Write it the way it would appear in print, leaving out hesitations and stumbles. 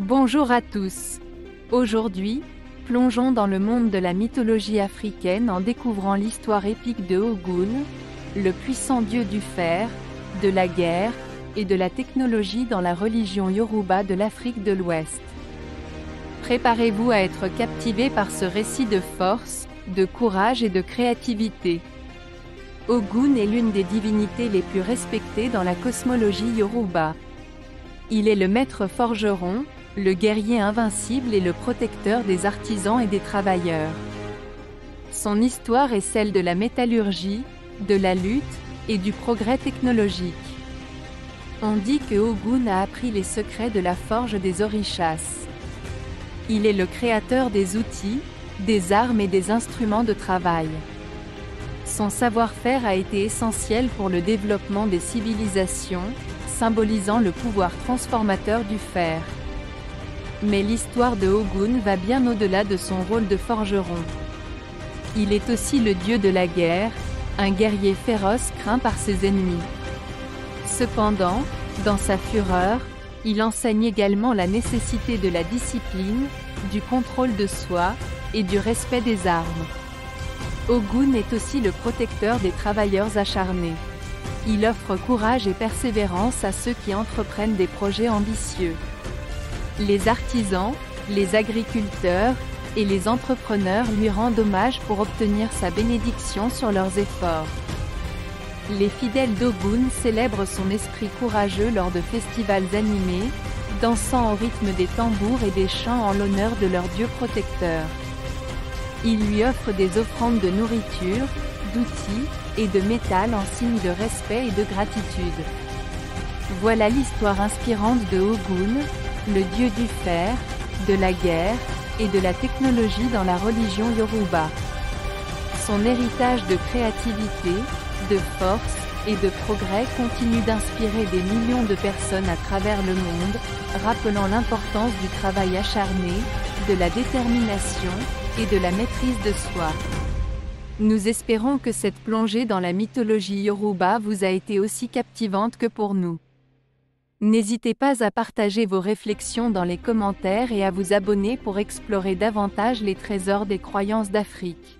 Bonjour à tous. Aujourd'hui, plongeons dans le monde de la mythologie africaine en découvrant l'histoire épique de Ogun, le puissant dieu du fer, de la guerre et de la technologie dans la religion Yoruba de l'Afrique de l'Ouest. Préparez-vous à être captivé par ce récit de force, de courage et de créativité. Ogun est l'une des divinités les plus respectées dans la cosmologie Yoruba. Il est le maître forgeron, le guerrier invincible et le protecteur des artisans et des travailleurs. Son histoire est celle de la métallurgie, de la lutte et du progrès technologique. On dit que Ogun a appris les secrets de la forge des orishas. Il est le créateur des outils, des armes et des instruments de travail. Son savoir-faire a été essentiel pour le développement des civilisations, symbolisant le pouvoir transformateur du fer. Mais l'histoire de Ogun va bien au-delà de son rôle de forgeron. Il est aussi le dieu de la guerre, un guerrier féroce craint par ses ennemis. Cependant, dans sa fureur, il enseigne également la nécessité de la discipline, du contrôle de soi, et du respect des armes. Ogun est aussi le protecteur des travailleurs acharnés. Il offre courage et persévérance à ceux qui entreprennent des projets ambitieux. Les artisans, les agriculteurs et les entrepreneurs lui rendent hommage pour obtenir sa bénédiction sur leurs efforts. Les fidèles d'Ogun célèbrent son esprit courageux lors de festivals animés, dansant au rythme des tambours et des chants en l'honneur de leur dieu protecteur. Ils lui offrent des offrandes de nourriture, d'outils et de métal en signe de respect et de gratitude. Voilà l'histoire inspirante de Ogun, le dieu du fer, de la guerre et de la technologie dans la religion Yoruba. Son héritage de créativité, de force et de progrès continue d'inspirer des millions de personnes à travers le monde, rappelant l'importance du travail acharné, de la détermination et de la maîtrise de soi. Nous espérons que cette plongée dans la mythologie Yoruba vous a été aussi captivante que pour nous. N'hésitez pas à partager vos réflexions dans les commentaires et à vous abonner pour explorer davantage les trésors des croyances d'Afrique.